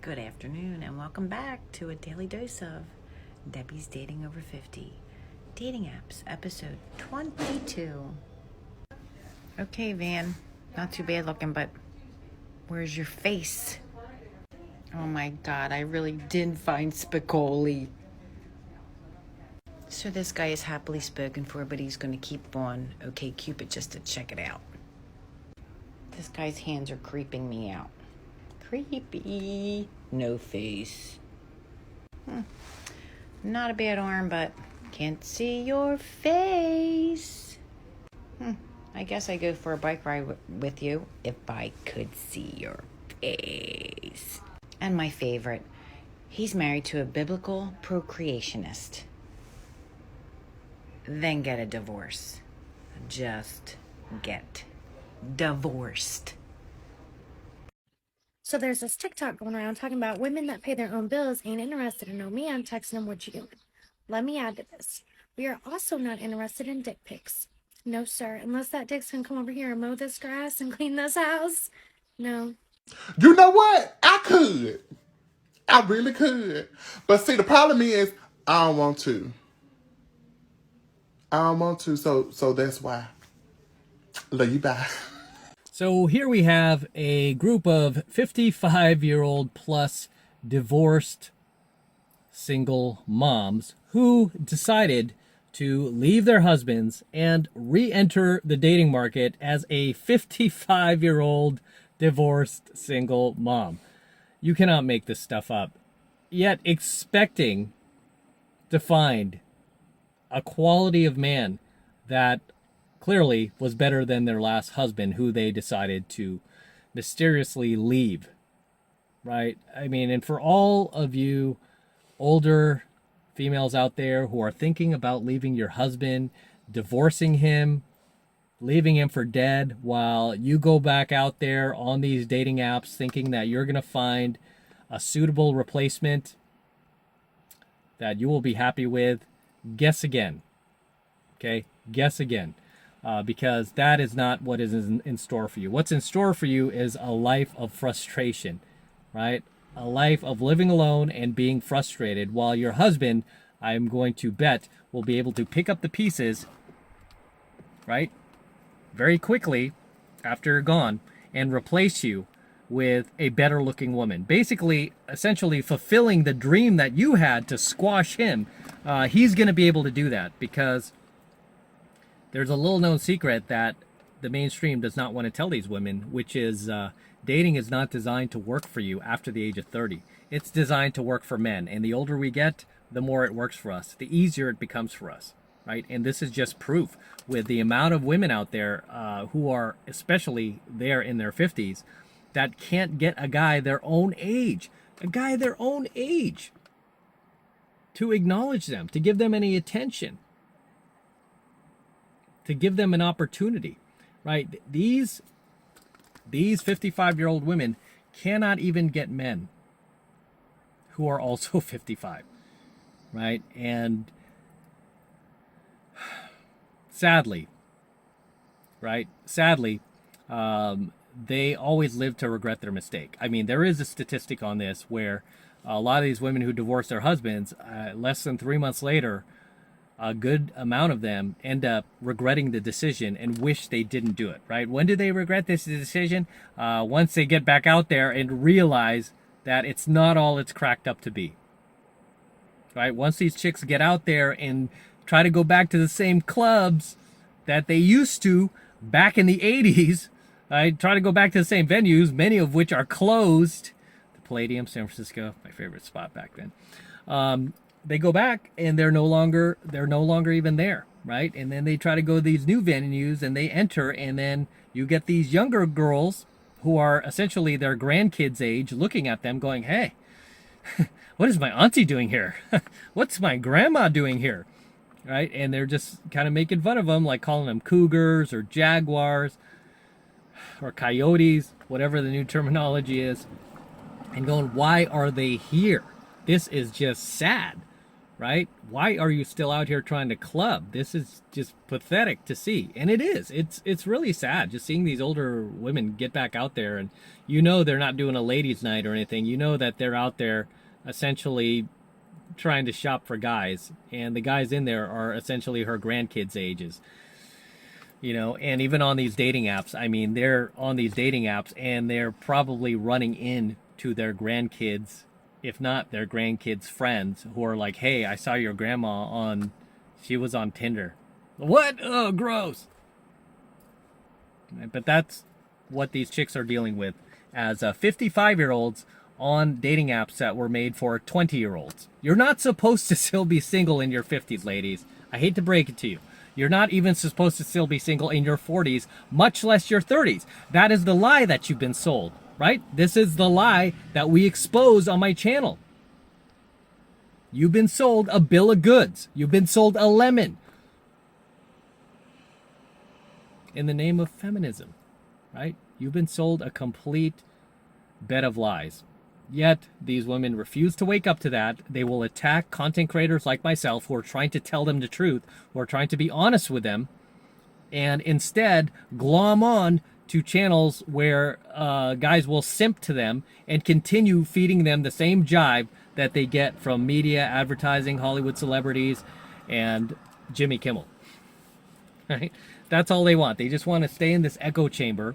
Good afternoon, and welcome back to a daily dose of Debbie's Dating Over 50 Dating Apps, episode 22. Okay, Van, not too bad looking, but where's your face? Oh my God, I really didn't find Spicoli. So this guy is happily spoken for, but he's going to keep on OkCupid just to check it out. This guy's hands are creeping me out. Creepy. No face. Not a bad arm, but can't see your face. I guess I go for a bike ride with you if I could see your face. And my favorite, he's married to a biblical procreationist. Then get a divorce. Just get divorced. So there's this TikTok going around talking about women that pay their own bills ain't interested in no man texting them what you doing. Let me add to this. We are also not interested in dick pics. No, sir. Unless that dick's gonna come over here and mow this grass and clean this house. No. You know what? I could. I really could. But see, the problem is, I don't want to. So that's why. Love you, bye. So here we have a group of 55-year-old plus divorced single moms who decided to leave their husbands and re-enter the dating market as a 55-year-old divorced single mom. You cannot make this stuff up. Yet expecting to find a quality of man that clearly was better than their last husband, who they decided to mysteriously leave, right? I mean, and for all of you older females out there who are thinking about leaving your husband, divorcing him, leaving him for dead, while you go back out there on these dating apps thinking that you're going to find a suitable replacement that you will be happy with, guess again. Okay? Guess again. Because that is not what is in store for you. What's in store for you is a life of frustration, right? A life of living alone and being frustrated, while your husband, I'm going to bet, will be able to pick up the pieces, right, very quickly after you're gone and replace you with a better looking woman. Basically, essentially fulfilling the dream that you had to squash him. He's going to be able to do that because there's a little known secret that the mainstream does not want to tell these women, which is dating is not designed to work for you after the age of 30. It's designed to work for men. And the older we get, the more it works for us, the easier it becomes for us, right? And this is just proof with the amount of women out there who are especially there in their 50s that can't get a guy their own age, to acknowledge them, to give them any attention, to give them an opportunity, right? These 55-year-old women cannot even get men who are also 55, right? And sadly, they always live to regret their mistake. I mean, there is a statistic on this where a lot of these women who divorce their husbands, less than 3 months later, a good amount of them end up regretting the decision and wish they didn't do it, right? When do they regret this decision? Once they get back out there and realize that it's not all it's cracked up to be, right? Once these chicks get out there and try to go back to the same clubs that they used to back in the 80s, right? Try to go back to the same venues, many of which are closed. The Palladium, San Francisco, my favorite spot back then. They go back and they're no longer even there, right? And then they try to go to these new venues and they enter, and then you get these younger girls who are essentially their grandkids' age looking at them going, hey, what is my auntie doing here? What's my grandma doing here? Right? And they're just kind of making fun of them, like calling them cougars or jaguars or coyotes, whatever the new terminology is, and going, why are they here? This is just sad. right? Why are you still out here trying to club? This is just pathetic to see. And it is. It's really sad just seeing these older women get back out there, and you know they're not doing a ladies' night or anything. You know that they're out there essentially trying to shop for guys, and the guys in there are essentially her grandkids' ages. You know, and even on these dating apps, I mean, they're on these dating apps and they're probably running into their grandkids, if not their grandkids' friends, who are like, hey, I saw your grandma she was on Tinder. What? Oh, gross. But that's what these chicks are dealing with as 55-year-olds on dating apps that were made for 20-year-olds. You're not supposed to still be single in your 50s, ladies. I hate to break it to you. You're not even supposed to still be single in your 40s, much less your 30s. That is the lie that you've been sold, right? This is the lie that we expose on my channel. You've been sold a bill of goods. You've been sold a lemon in the name of feminism, right? You've been sold a complete bed of lies. Yet, these women refuse to wake up to that. They will attack content creators like myself who are trying to tell them the truth, who are trying to be honest with them, and instead glom on to channels where guys will simp to them and continue feeding them the same jibe that they get from media, advertising, Hollywood celebrities, and Jimmy Kimmel. Right? That's all they want. They just want to stay in this echo chamber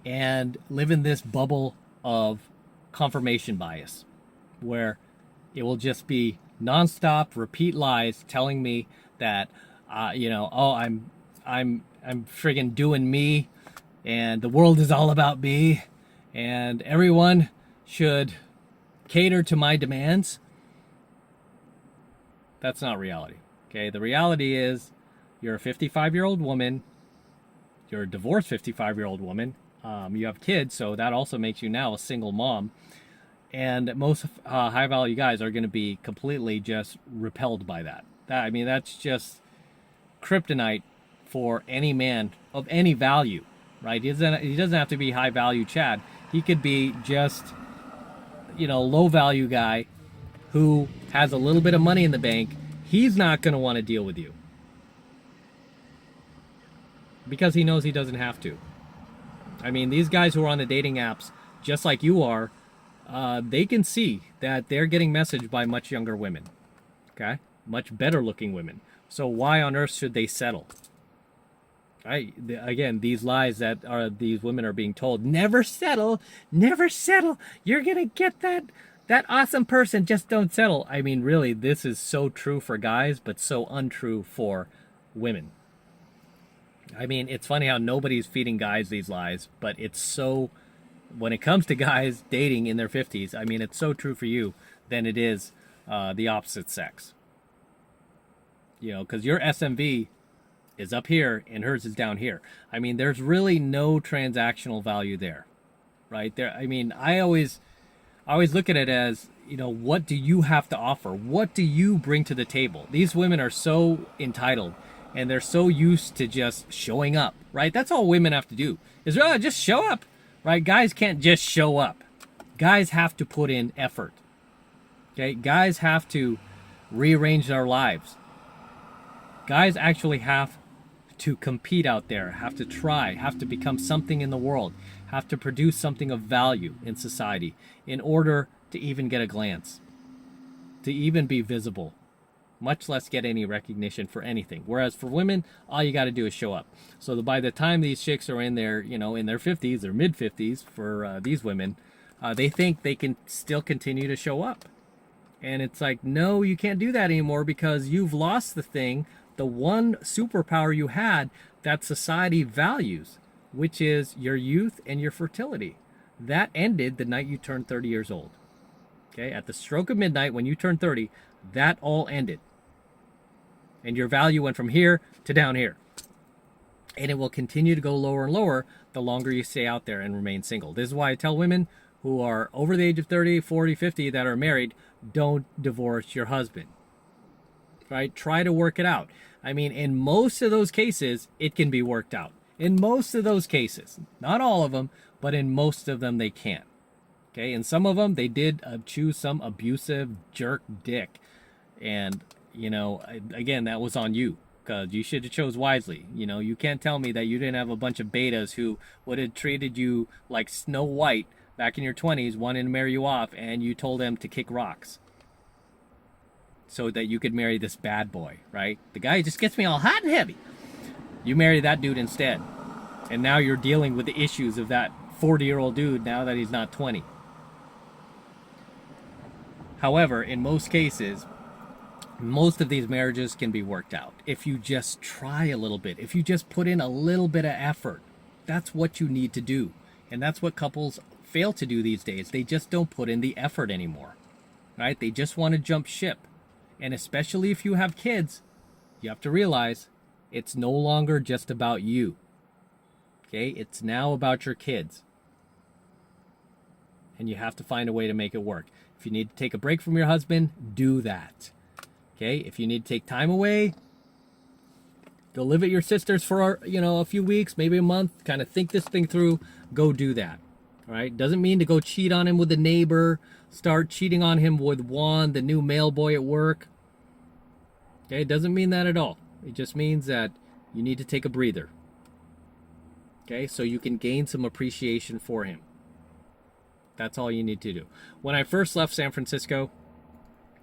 and live in this bubble of confirmation bias, where it will just be nonstop repeat lies telling me that I'm friggin' doing me, and the world is all about me, and everyone should cater to my demands. That's not reality. Okay, the reality is you're a 55-year-old woman, you're a divorced 55-year-old woman. You have kids, so that also makes you now a single mom. And most high-value guys are going to be completely just repelled by that. I mean, that's just kryptonite for any man of any value, right? He doesn't have to be high-value Chad. He could be just, low-value guy who has a little bit of money in the bank. He's not going to want to deal with you because he knows he doesn't have to. I mean, these guys who are on the dating apps, just like you are, they can see that they're getting messaged by much younger women, okay? Much better looking women. So why on earth should they settle? Again, these lies that these women are being told, never settle, never settle. You're going to get that awesome person, just don't settle. I mean, really, this is so true for guys, but so untrue for women. I mean, it's funny how nobody's feeding guys these lies, but it's so, when it comes to guys dating in their 50s, I mean, it's so true for you than it is the opposite sex. Because your SMV is up here and hers is down here. I mean, there's really no transactional value there, right? I mean, I always look at it as, what do you have to offer? What do you bring to the table? These women are so entitled. And they're so used to just showing up, right? That's all women have to do is just show up, right? Guys can't just show up. Guys have to put in effort, okay? Guys have to rearrange their lives. Guys actually have to compete out there, have to try, have to become something in the world, have to produce something of value in society in order to even get a glance, to even be visible, much less get any recognition for anything. Whereas for women, all you got to do is show up. So by the time these chicks are in their, in their 50s or mid 50s for these women, they think they can still continue to show up. And it's like, no, you can't do that anymore because you've lost the thing, the one superpower you had that society values, which is your youth and your fertility. That ended the night you turned 30 years old. Okay, at the stroke of midnight when you turned 30, that all ended. And your value went from here to down here. And it will continue to go lower and lower the longer you stay out there and remain single. This is why I tell women who are over the age of 30, 40, 50 that are married, don't divorce your husband. Right? Try to work it out. I mean, in most of those cases, it can be worked out. In most of those cases. Not all of them, but in most of them they can. Okay? In some of them, they did choose some abusive jerk dick. And, again, that was on you, because you should have chose wisely. You can't tell me that you didn't have a bunch of betas who would have treated you like Snow White back in your 20s, wanting to marry you off, and you told them to kick rocks so that you could marry this bad boy, right? The guy just gets me all hot and heavy. You marry that dude instead. And now you're dealing with the issues of that 40-year-old dude now that he's not 20. However, in most cases, most of these marriages can be worked out if you just try a little bit, if you just put in a little bit of effort. That's what you need to do. And that's what couples fail to do these days. They just don't put in the effort anymore, right? They just want to jump ship. And especially if you have kids, you have to realize it's no longer just about you. Okay? It's now about your kids. And you have to find a way to make it work. If you need to take a break from your husband, do that. Okay? If you need to take time away, go live at your sister's for, a few weeks, maybe a month, kind of think this thing through, go do that. All right? Doesn't mean to go cheat on him with a neighbor, start cheating on him with Juan, the new mail boy at work. Okay? It doesn't mean that at all. It just means that you need to take a breather. Okay? So you can gain some appreciation for him. That's all you need to do. When I first left San Francisco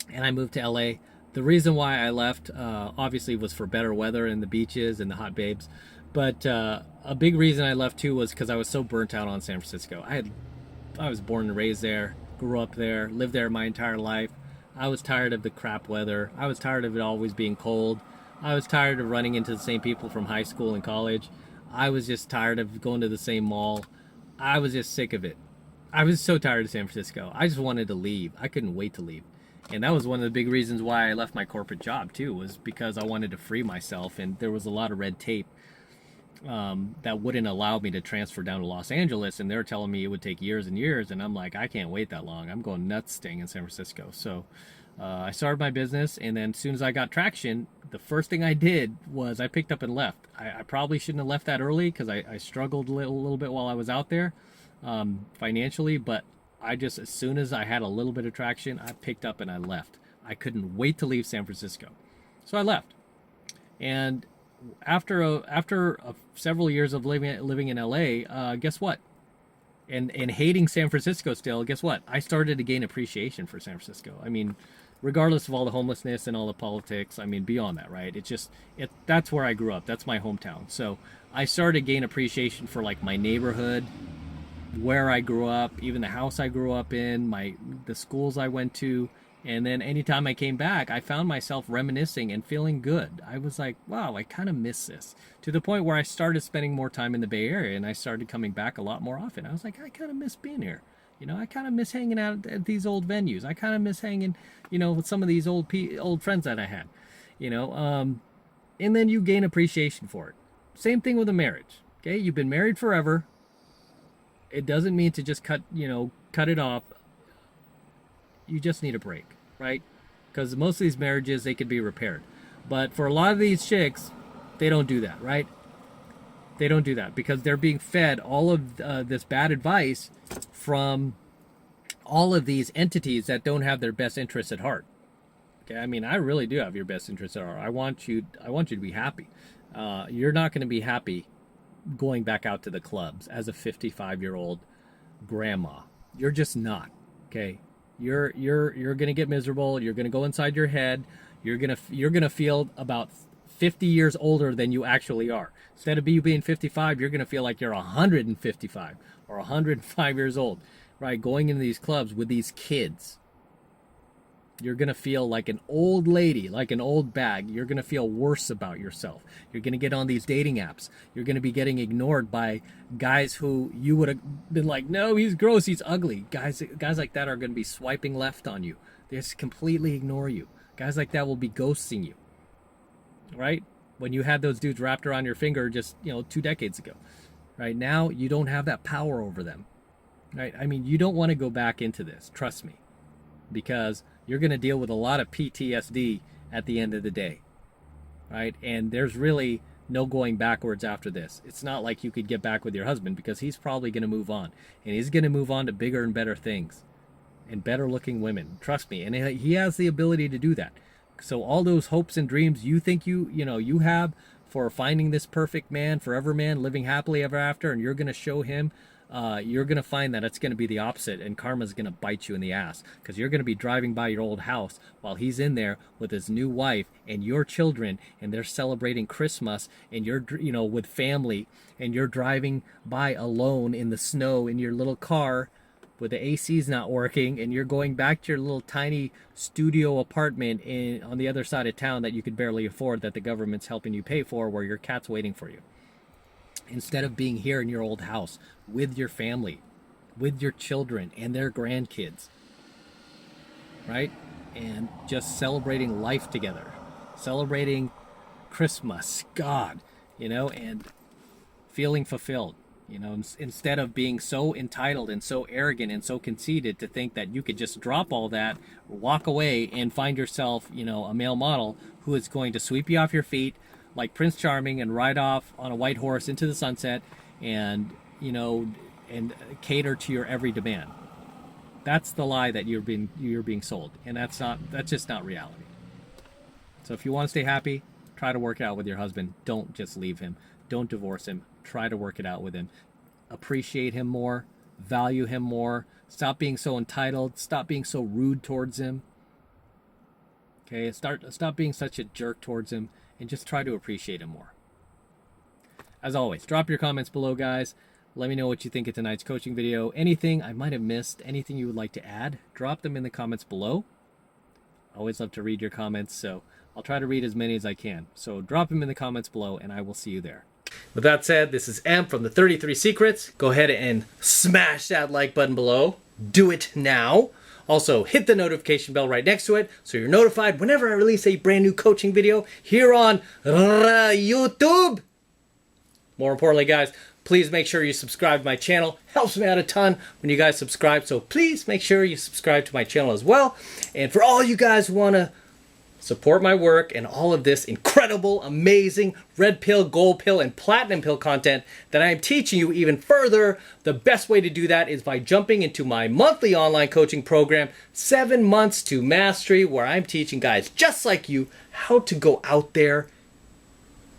and I moved to LA, the reason why I left obviously was for better weather and the beaches and the hot babes. But a big reason I left too was because I was so burnt out on San Francisco. I was born and raised there, grew up there, lived there my entire life. I was tired of the crap weather. I was tired of it always being cold. I was tired of running into the same people from high school and college. I was just tired of going to the same mall. I was just sick of it. I was so tired of San Francisco. I just wanted to leave. I couldn't wait to leave. And that was one of the big reasons why I left my corporate job too, was because I wanted to free myself, and there was a lot of red tape that wouldn't allow me to transfer down to Los Angeles, and they were telling me it would take years and years, and I'm like, I can't wait that long. I'm going nuts staying in San Francisco. So I started my business, and then as soon as I got traction, the first thing I did was I picked up and left. I probably shouldn't have left that early because I struggled a little bit while I was out there financially, but I just, as soon as I had a little bit of traction, I picked up and I left. I couldn't wait to leave San Francisco. So I left. And after several years of living in LA, guess what? And hating San Francisco still, guess what? I started to gain appreciation for San Francisco. I mean, regardless of all the homelessness and all the politics, I mean, beyond that, right? That's where I grew up. That's my hometown. So I started to gain appreciation for like my neighborhood, where I grew up, even the house I grew up in, the schools I went to. And then anytime I came back, I found myself reminiscing and feeling good. I was like, wow, I kind of miss this. To the point where I started spending more time in the Bay Area, and I started coming back a lot more often. I was like, I kind of miss being here. I kind of miss hanging out at these old venues. I kind of miss hanging, with some of these old friends that I had, and then you gain appreciation for it. Same thing with a marriage. Okay. You've been married forever. It doesn't mean to just cut it off. You just need a break, right? Because most of these marriages, they could be repaired. But for a lot of these chicks, they don't do that, right? They don't do that because they're being fed all of this bad advice from all of these entities that don't have their best interests at heart. Okay, I mean, I really do have your best interests at heart. I want you to be happy. You're not going to be happy going back out to the clubs as a 55-year-old grandma. You're just not. Okay, you're going to get miserable. You're going to go inside your head. You're going to feel about 50 years older than you actually are. Instead of you being 55, you're going to feel like you're 155 or 105 years old, right? Going into these clubs with these kids. You're going to feel like an old lady, like an old bag. You're going to feel worse about yourself. You're going to get on these dating apps. You're going to be getting ignored by guys who you would have been like, no, he's gross, he's ugly. Guys like that are going to be swiping left on you. They just completely ignore you. Guys like that will be ghosting you, right? When you had those dudes wrapped around your finger just, 2 decades ago. Right now, you don't have that power over them, right? I mean, you don't want to go back into this, trust me, because you're going to deal with a lot of PTSD at the end of the day, right? And there's really no going backwards after this. It's not like you could get back with your husband because he's probably going to move on, and he's going to move on to bigger and better things and better looking women. Trust me. And he has the ability to do that. So all those hopes and dreams you think you have for finding this perfect man, forever man, living happily ever after, and you're going to show him, you're going to find that it's going to be the opposite, and karma's going to bite you in the ass, because you're going to be driving by your old house while he's in there with his new wife and your children, and they're celebrating Christmas, and you're, with family, and you're driving by alone in the snow in your little car with the AC's not working, and you're going back to your little tiny studio apartment on the other side of town that you could barely afford, that the government's helping you pay for, where your cat's waiting for you. Instead of being here in your old house with your family, with your children and their grandkids, right? And just celebrating life together, celebrating Christmas, God, and feeling fulfilled. Instead of being so entitled and so arrogant and so conceited to think that you could just drop all that, walk away, and find yourself, a male model who is going to sweep you off your feet like Prince Charming and ride off on a white horse into the sunset and, and cater to your every demand. That's the lie that you're being sold, and that's just not reality. So if you want to stay happy, try to work it out with your husband. Don't just leave him. Don't divorce him. Try to work it out with him. Appreciate him more. Value him more. Stop being so entitled. Stop being so rude towards him. Okay, stop being such a jerk towards him, and just try to appreciate him more. As always, drop your comments below, guys. Let me know what you think of tonight's coaching video. Anything I might have missed, anything you would like to add, drop them in the comments below. I always love to read your comments, so I'll try to read as many as I can. So drop them in the comments below, and I will see you there. With that said, this is M from the 33 Secrets. Go ahead and smash that like button below. Do it now. Also, hit the notification bell right next to it so you're notified whenever I release a brand new coaching video here on YouTube. More importantly, guys, please make sure you subscribe to my channel. Helps me out a ton when you guys subscribe, so please make sure you subscribe to my channel as well. And for all you guys who want to support my work and all of this incredible, amazing red pill, gold pill, and platinum pill content that I am teaching you even further, the best way to do that is by jumping into my monthly online coaching program, 7 Months to Mastery, where I'm teaching guys just like you how to go out there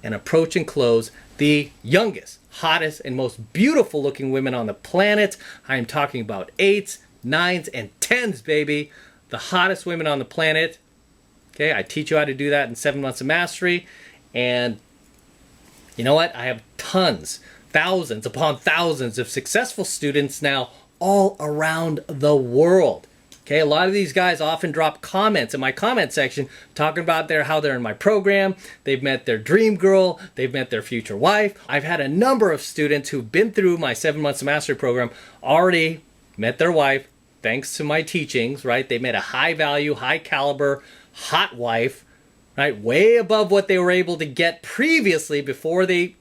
and approach and close the youngest, hottest, and most beautiful looking women on the planet. I am talking about 8s, 9s, and 10s, baby. The hottest women on the planet. Okay, I teach you how to do that in 7 Months of Mastery. And you know what? I have tons, thousands upon thousands of successful students now all around the world. Okay, a lot of these guys often drop comments in my comment section talking about how they're in my program, they've met their dream girl, they've met their future wife. I've had a number of students who've been through my 7 Months of Mastery program already met their wife thanks to my teachings, right? They met a high value, high caliber, hot wife, right? Way above what they were able to get previously before they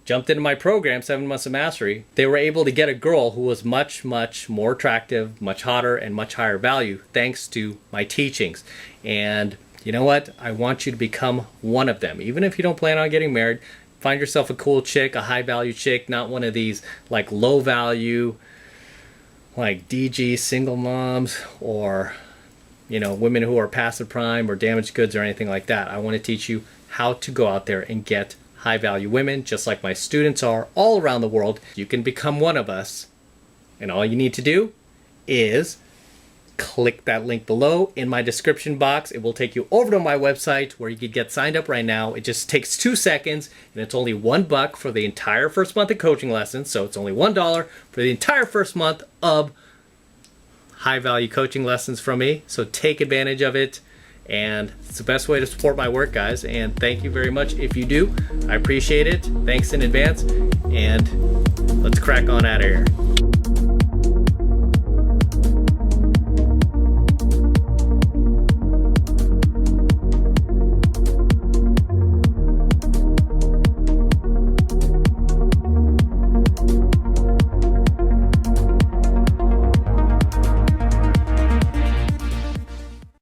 jumped into my program, 7 Months of Mastery. They were able to get a girl who was much, much more attractive, much hotter, and much higher value thanks to my teachings. And you know what? I want you to become one of them. Even if you don't plan on getting married, find yourself a cool chick, a high value chick, not one of these like low value, like DG single moms, or women who are passive prime or damaged goods or anything like that. I want to teach you how to go out there and get high value women, just like my students are all around the world. You can become one of us, and all you need to do is click that link below in my description box. It will take you over to my website where you can get signed up right now. It just takes 2 seconds, and it's only $1 for the entire first month of coaching lessons. So it's only $1 for the entire first month of high value coaching lessons from me. So take advantage of it, and it's the best way to support my work, guys. And thank you very much if you do. I appreciate it. Thanks in advance, and let's crack on out of here.